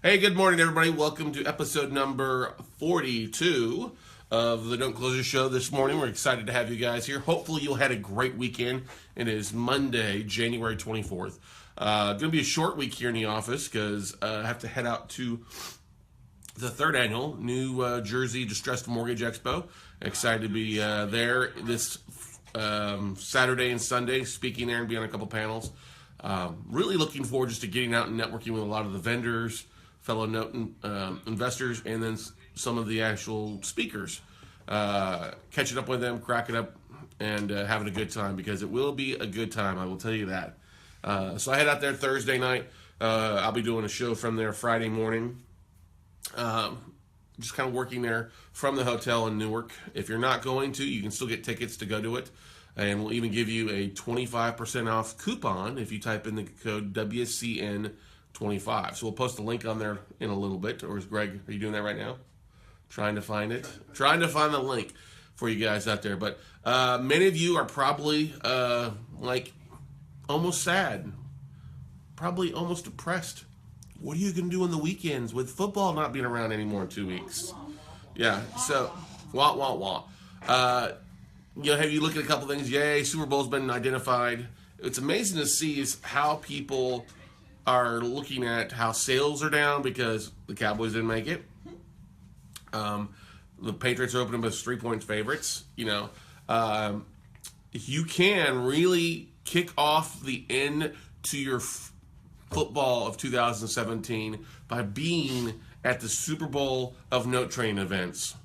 Hey, good morning, everybody. Welcome to episode number 42 of the Don't Close Your Show this morning. We're excited to have you guys here. Hopefully, you'll had a great weekend. It is Monday, January 24th. Going to be a short week here in the office because I have to head out to the third annual New Jersey Distressed Mortgage Expo. Excited to be there this Saturday and Sunday, speaking there and being on a couple panels. Really looking forward just to getting out and networking with a lot of the vendors, fellow note investors, and then some of the actual speakers. Catching up with them, cracking up, and having a good time, because it will be a good time, I will tell you that. So I head out there Thursday night. I'll be doing a show from there Friday morning. Just kind of working there from the hotel in Newark. If you're not going to, you can still get tickets to go to it. And we'll even give you a 25% off coupon if you type in the code WCN25. So we'll post a link on there in a little bit. Or is Greg, are you doing that right now? Trying to find it? Trying to find the link for you guys out there. But many of you are probably like almost sad. Probably almost depressed. What are you going to do on the weekends with football not being around anymore in 2 weeks? Yeah, so, wah. Have you looked at a couple things? Yay, Super Bowl's been identified. It's amazing to see is how people are looking at how sales are down because the Cowboys didn't make it. The Patriots are opening as 3-point favorites. You can really kick off the end to your football of 2017 by being at the Super Bowl of note trading events.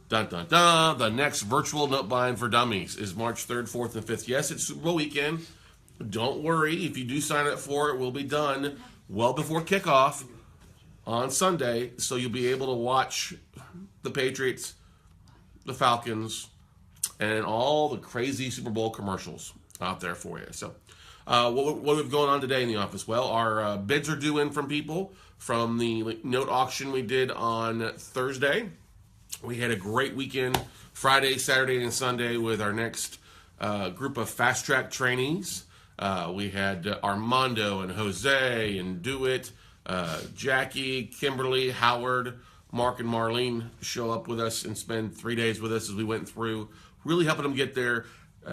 Dun, dun, dun. The next virtual note buying for dummies is March 3rd, 4th, and 5th. Yes, it's Super Bowl weekend. Don't worry. If you do sign up for it, we'll be done well before kickoff on Sunday. So you'll be able to watch the Patriots, the Falcons, and all the crazy Super Bowl commercials out there for you. So what we've going on today in the office? Well, our bids are due in from people from the note auction we did on Thursday. We had a great weekend, Friday, Saturday, and Sunday with our next group of fast track trainees. We had Armando and Jose and Dewitt, Jackie, Kimberly, Howard, Mark, and Marlene show up with us and spend 3 days with us as we went through, really helping them get their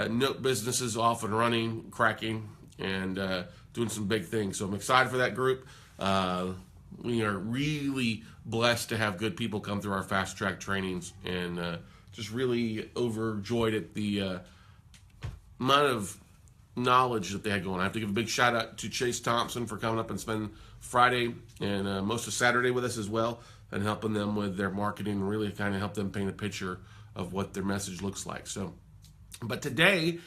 note businesses off and running, cracking, and doing some big things. So I'm excited for that group. We are really blessed to have good people come through our fast track trainings, and just really overjoyed at the amount of knowledge that they had going. I have to give a big shout out to Chase Thompson for coming up and spending Friday and most of Saturday with us as well, and helping them with their marketing and really kind of help them paint a picture of what their message looks like. So, but today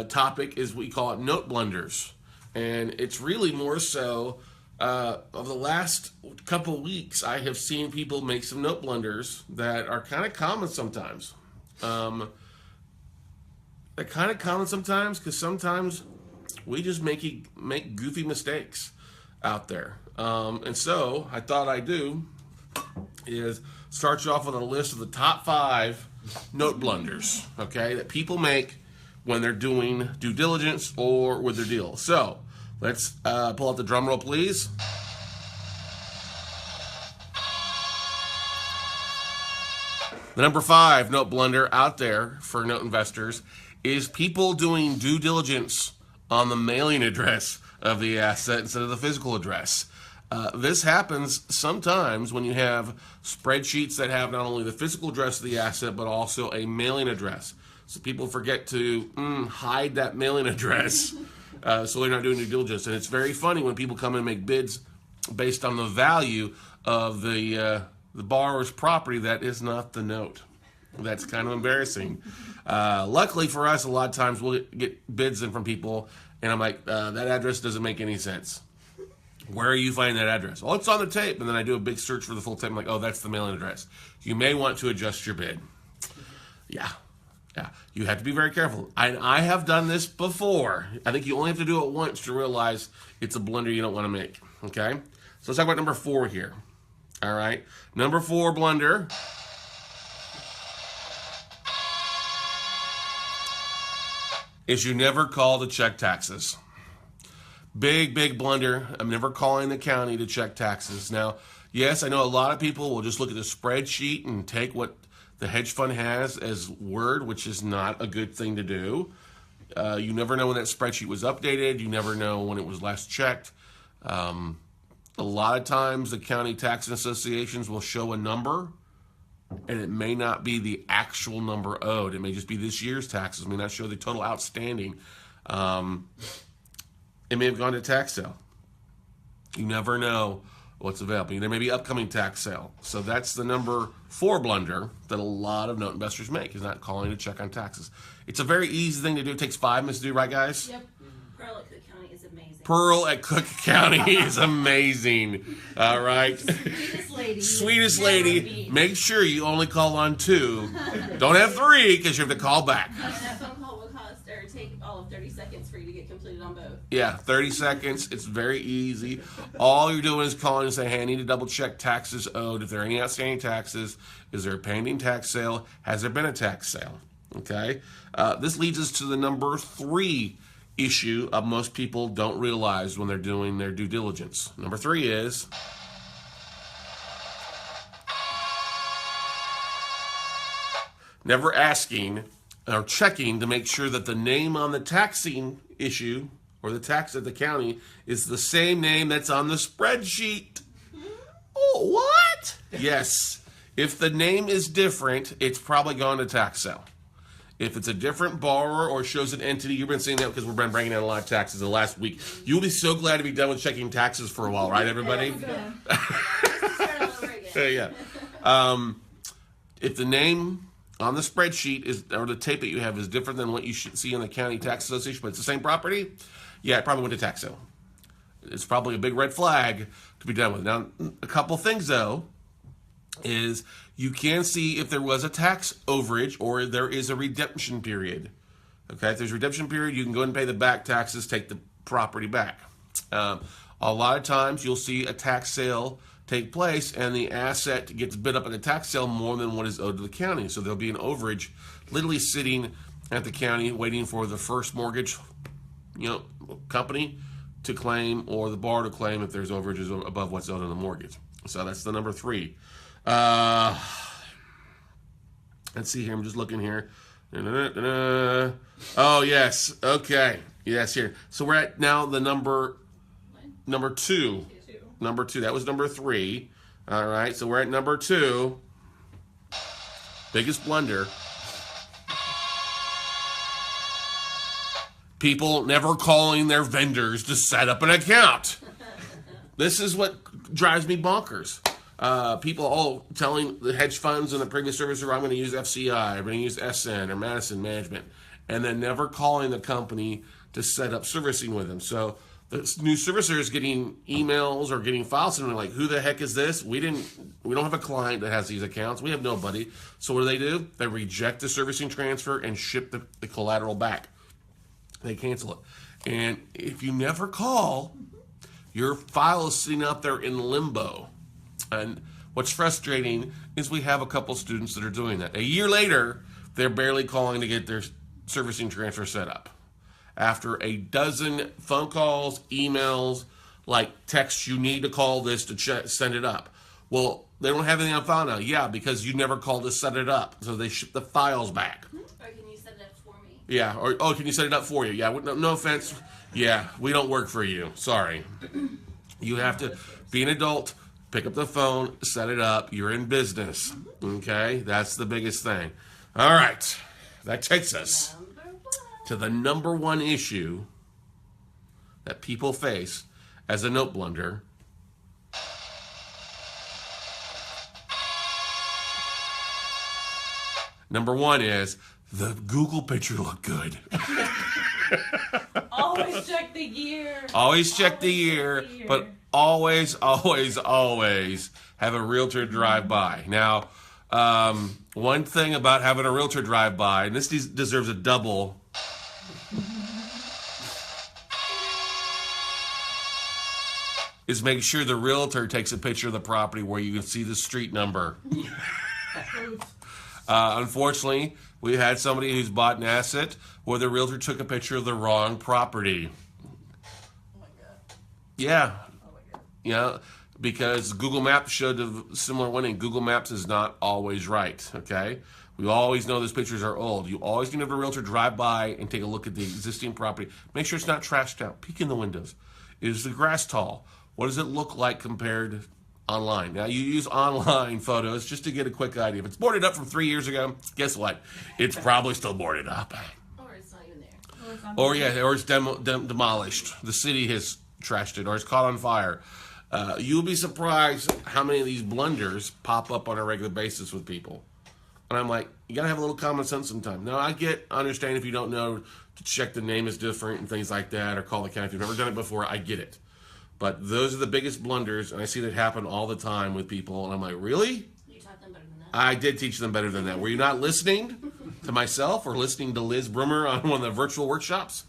topic is, we call it note blunders, and it's really more so of the last couple weeks, I have seen people make some note blunders that are kind of common sometimes. They're kind of common sometimes because sometimes we just make goofy mistakes out there. And so I thought I'd do is start you off with a list of the top 5 note blunders, okay, that people make when they're doing due diligence or with their deal. So let's pull out the drum roll, please. The number 5 note blunder out there for note investors is people doing due diligence on the mailing address of the asset instead of the physical address. This happens sometimes when you have spreadsheets that have not only the physical address of the asset, but also a mailing address. So people forget to hide that mailing address. So they're not doing due diligence. And it's very funny when people come in and make bids based on the value of the borrower's property that is not the note. That's kind of embarrassing. Luckily for us, a lot of times we'll get bids in from people, and I'm like, that address doesn't make any sense. Where are you finding that address? Well, it's on the tape. And then I do a big search for the full tape. I'm like, oh, that's the mailing address. You may want to adjust your bid. Yeah. You have to be very careful. I have done this before. I think you only have to do it once to realize it's a blunder you don't want to make. Okay? So let's talk about number 4 here. All right? Number 4 blunder is you never call to check taxes. Big blunder. I'm never calling the county to check taxes. Now, yes, I know a lot of people will just look at the spreadsheet and take what the hedge fund has as word, which is not a good thing to do. You never know when that spreadsheet was updated. You never know when it was last checked. A lot of times the county tax associations will show a number, and it may not be the actual number owed. It may just be this year's taxes. It may not show the total outstanding. It may have gone to tax sale. You never know what's available. There may be upcoming tax sale. So that's the number 4 blunder that a lot of note investors make, is not calling to check on taxes. It's a very easy thing to do. It takes 5 minutes to do, right, guys? Yep. Pearl at Cook County is amazing. Pearl at Cook County is amazing. All right. Sweetest lady. Sweetest lady. Make sure you only call on 2. Don't have 3 because you have to call back. And that phone call will cost or take all of 30 seconds for you to get completed on both. Yeah, 30 seconds. It's very easy. All you're doing is calling and saying, hey, I need to double check taxes owed. If there are any outstanding taxes, is there a pending tax sale? Has there been a tax sale? Okay. This leads us to the number 3 issue most people don't realize when they're doing their due diligence. Number 3 is never asking or checking to make sure that the name on the taxing issue or the tax at the county is the same name that's on the spreadsheet. Oh, what? Yes. If the name is different, it's probably gone to tax sale. If it's a different borrower or shows an entity, you've been seeing that because we've been bringing in a lot of taxes the last week. You'll be so glad to be done with checking taxes for a while, right, everybody? Yeah. If the name on the spreadsheet is, or the tape that you have is different than what you should see in the county tax association, but it's the same property, yeah, it probably went to tax sale. It's probably a big red flag to be done with. Now, a couple things though is you can see if there was a tax overage or there is a redemption period. Okay, if there's a redemption period, you can go ahead and pay the back taxes, take the property back. A lot of times you'll see a tax sale take place and the asset gets bid up at the tax sale more than what is owed to the county. So there'll be an overage literally sitting at the county waiting for the first mortgage, company to claim or the borrower to claim if there's overages above what's owed on the mortgage. So that's the number 3. Let's see here. I'm just looking here. Oh, yes. Okay. Yes, here. So we're at now the number 2. Number 2. That was number 3. All right. So we're at number 2. Biggest blunder. People never calling their vendors to set up an account. This is what drives me bonkers. People all telling the hedge funds and the previous servicer, I'm going to use FCI, I'm going to use SN or Madison Management, and then never calling the company to set up servicing with them. So the new servicer is getting emails or getting files and they're like, who the heck is this? We don't have a client that has these accounts. We have nobody. So what do? They reject the servicing transfer and ship the collateral back. They cancel it. And if you never call, your file is sitting out there in limbo. And what's frustrating is we have a couple students that are doing that. A year later, they're barely calling to get their servicing transfer set up. After a dozen phone calls, emails, like texts, you need to call this to send it up. Well, they don't have anything on file now. Yeah, because you never called to set it up. So they ship the files back. Or can you set it up for me? Yeah, or, can you set it up for you? Yeah, no offense. Yeah, we don't work for you. Sorry. You have to be an adult. Pick up the phone, set it up. You're in business. Okay? That's the biggest thing. All right. That takes us to the number 1 issue that people face as a note blunder. Number 1 is the Google picture looked good. Always check the year. Always check the year, but always have a Realtor Drive By. Now, one thing about having a Realtor Drive By, and this deserves a double, is make sure the realtor takes a picture of the property where you can see the street number. Unfortunately, we had somebody who's bought an asset where the realtor took a picture of the wrong property. Oh my Yeah. Oh my god. Yeah, because Google Maps showed a similar one, and Google Maps is not always right, okay? We always know those pictures are old. You always need to have a realtor drive by and take a look at the existing property. Make sure it's not trashed out. Peek in the windows. Is the grass tall? What does it look like compared online? Now, you use online photos just to get a quick idea. If it's boarded up from 3 years ago, guess what? It's probably still boarded up. Or it's not even there. Or it's on Or it's demolished. The city has trashed it, or it's caught on fire. You'll be surprised how many of these blunders pop up on a regular basis with people. And I'm like, you gotta have a little common sense sometimes. Now, understand if you don't know to check the name is different and things like that, or call the county if you've never done it before. I get it, but those are the biggest blunders, and I see that happen all the time with people. And I'm like, really? You taught them better than that. I did teach them better than that. Were you not listening to myself or listening to Liz Brummer on one of the virtual workshops?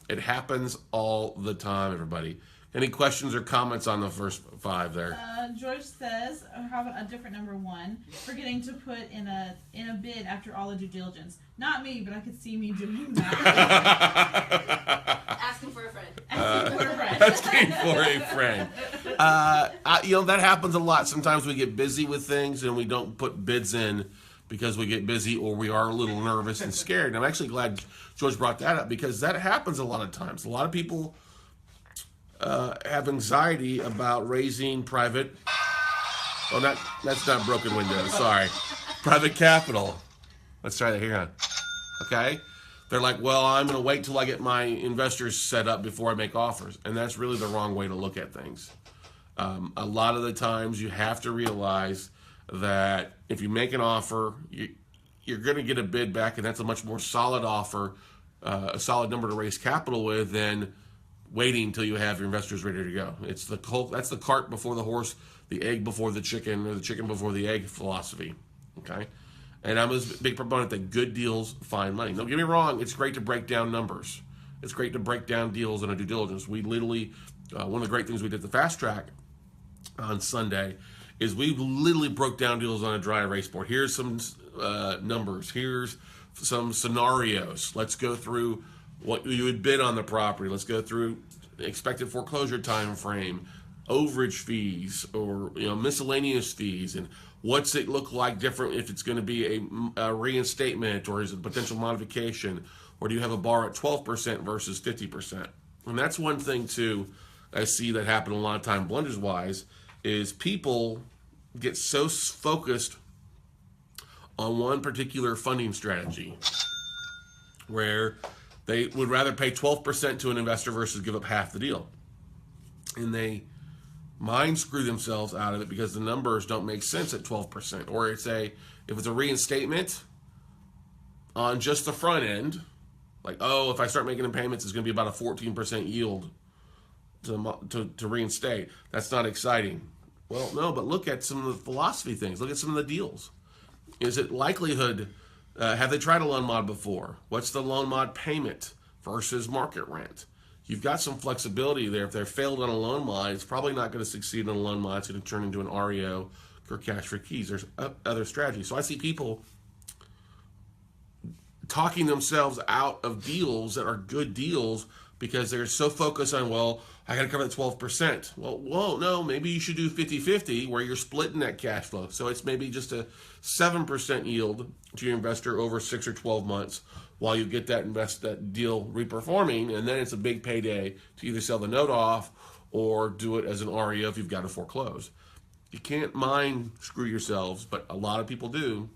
It happens all the time, everybody. Any questions or comments on the first 5 there? George says, how about a different number 1? Forgetting to put in a bid after all the due diligence. Not me, but I could see me doing that. Asking for a friend. Asking for a friend. Asking for a friend. That happens a lot. Sometimes we get busy with things and we don't put bids in because we get busy or we are a little nervous and scared. And I'm actually glad George brought that up because that happens a lot of times. A lot of people have anxiety about raising private. Oh, that's not broken windows. Sorry, private capital. Let's try that here, huh? Okay. They're like, well, I'm going to wait till I get my investors set up before I make offers, and that's really the wrong way to look at things. A lot of the times, you have to realize that if you make an offer, you're going to get a bid back, and that's a much more solid offer, a solid number to raise capital with than waiting until you have your investors ready to go. That's the cart before the horse, the egg before the chicken, or the chicken before the egg philosophy. Okay? And I'm a big proponent that good deals find money. Don't get me wrong, it's great to break down numbers. It's great to break down deals in a due diligence. We literally, one of the great things we did at the Fast Track on Sunday is we literally broke down deals on a dry erase board. Here's some numbers. Here's some scenarios. Let's go through what you would bid on the property. Let's go through expected foreclosure time frame, overage fees, or miscellaneous fees, and what's it look like different if it's going to be a reinstatement, or is it a potential modification, or do you have a bar at 12% versus 50%? And that's one thing too I see that happen a lot of time blunders wise is people get so focused on one particular funding strategy where they would rather pay 12% to an investor versus give up half the deal. And they mind screw themselves out of it because the numbers don't make sense at 12%. Or if it's a reinstatement on just the front end, like, oh, if I start making the payments, it's going to be about a 14% yield to reinstate. That's not exciting. Well, no, but look at some of the philosophy things. Look at some of the deals. Is it likelihood? Have they tried a loan mod before? What's the loan mod payment versus market rent? You've got some flexibility there. If they're failed on a loan mod, it's probably not going to succeed on a loan mod. It's going to turn into an REO or cash for keys. There's other strategies. So I see people talking themselves out of deals that are good deals because they're so focused on, well, I got to cover that 12%. Well, whoa, no, maybe you should do 50-50 where you're splitting that cash flow. So it's maybe just a 7% yield to your investor over 6 or 12 months while you get that deal reperforming, and then it's a big payday to either sell the note off or do it as an REO if you've got to foreclose. You can't mind screw yourselves, but a lot of people do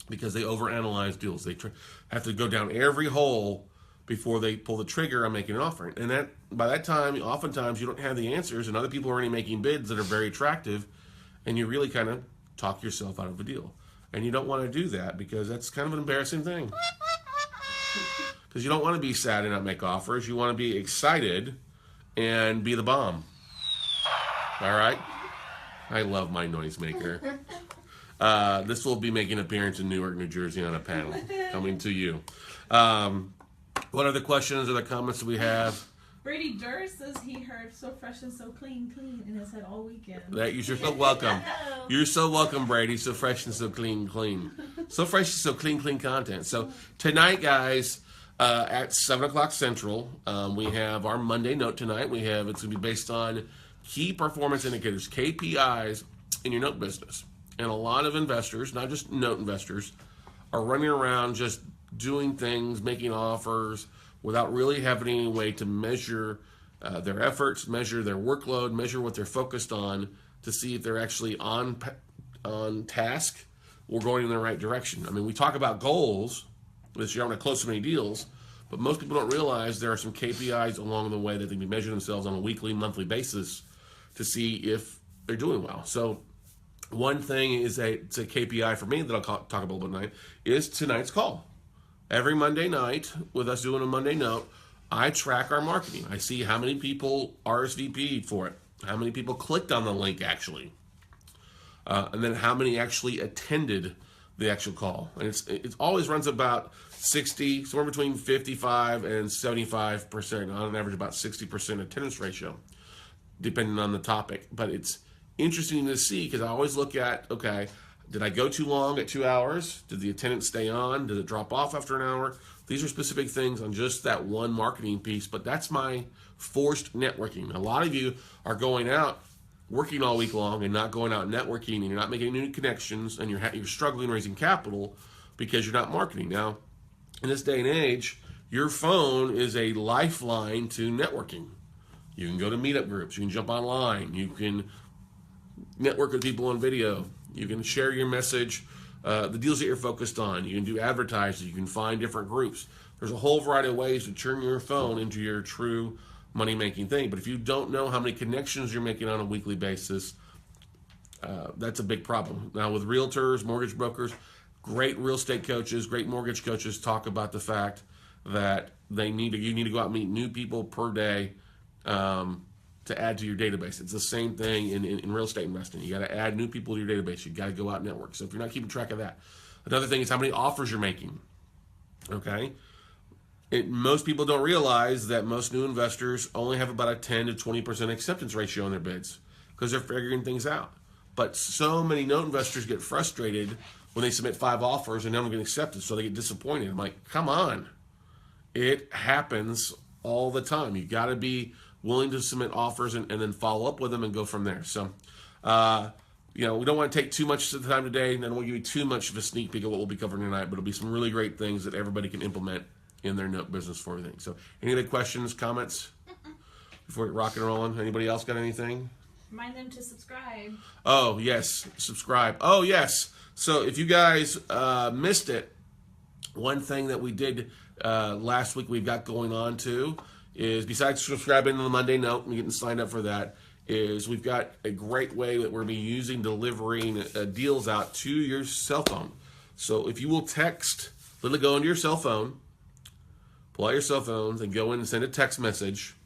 because they overanalyze deals. They have to go down every hole before they pull the trigger on making an offer. And that by that time, oftentimes you don't have the answers, and other people are already making bids that are very attractive, and you really kind of talk yourself out of a deal. And you don't want to do that because that's kind of an embarrassing thing. Because you don't want to be sad and not make offers. You want to be excited and be the bomb. All right? I love my noisemaker. This will be making an appearance in Newark, New Jersey on a panel coming to you. What other questions or the comments do we have? Brady Durr says he heard so fresh and so clean in his head all weekend. You're so welcome. You're so welcome, Brady. So fresh and so clean. So fresh and so clean content. So tonight, guys, At 7 o'clock Central, we have our Monday note tonight. It's going to be based on key performance indicators, KPIs, in your note business. And a lot of investors, not just note investors, are running around just doing things, making offers, without really having any way to measure their efforts, measure their workload, measure what they're focused on to see if they're actually on task or going in the right direction. I mean, we talk about goals this year. I want to close so many deals, but most people don't realize there are some KPIs along the way that they can measure themselves on a weekly, monthly basis to see if they're doing well. So one thing it's a KPI for me that I'll talk about tonight is tonight's call. Every Monday night, with us doing a Monday note, I track our marketing. I see how many people RSVP'd for it, how many people clicked on the link actually, and then how many actually attended the actual call. And it always runs about 60, somewhere between 55 and 75%, on average about 60% attendance ratio, depending on the topic. But it's interesting to see because I always look at, okay, did I go too long at 2 hours? Did the attendance stay on? Did it drop off after an hour? These are specific things on just that one marketing piece, but that's my forced networking. A lot of you are going out working all week long and not going out networking, and you're not making new connections, and you're struggling raising capital because you're not marketing. Now, in this day and age, your phone is a lifeline to networking. You can go to meetup groups. You can jump online. You can network with people on video. You can share your message, the deals that you're focused on. You can do advertising. You can find different groups. There's a whole variety of ways to turn your phone into your true money-making thing. But if you don't know how many connections you're making on a weekly basis, that's a big problem. Now, with realtors, mortgage brokers, great real estate coaches, great mortgage coaches talk about the fact that you need to go out and meet new people per day to add to your database. It's the same thing in real estate investing. You got to add new people to your database. You got to go out and network. So if you're not keeping track of that, another thing is how many offers you're making. Okay, most people don't realize that most new investors only have about a 10 to 20% acceptance ratio on their bids because they're figuring things out. But so many note investors get frustrated when they submit 5 offers and none of them get accepted, so they get disappointed. I'm like, come on, it happens all the time. You got to be willing to submit offers and then follow up with them and go from there. So, we don't want to take too much of the time today, and I don't want to give you too much of a sneak peek of what we'll be covering tonight, but it'll be some really great things that everybody can implement in their note business for everything. So, any other questions, comments before we get rocking and rolling? Anybody else got anything? Remind them to subscribe. Oh, yes, subscribe. Oh, yes. So, if you guys missed it, one thing that we did last week we've got going on too is, besides subscribing to the Monday note and getting signed up for that, is we've got a great way that we're going to be using delivering deals out to your cell phone. So if you will text, literally go into your cell phone, pull out your cell phones and go in and send a text message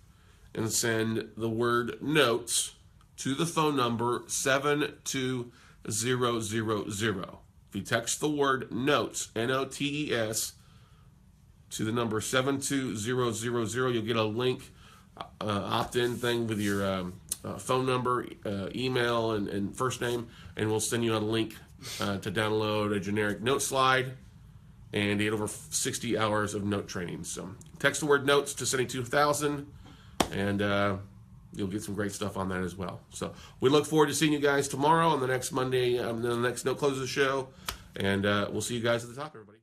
and send the word notes to the phone number 72000. If you text the word notes, NOTES, to the number 72000, you'll get a link, opt-in thing with your phone number, email, and first name, and we'll send you a link to download a generic note slide and get over 60 hours of note training. So text the word notes to 72000, and you'll get some great stuff on that as well. So we look forward to seeing you guys tomorrow on the next Monday, the next Note Closes show, and we'll see you guys at the top, everybody.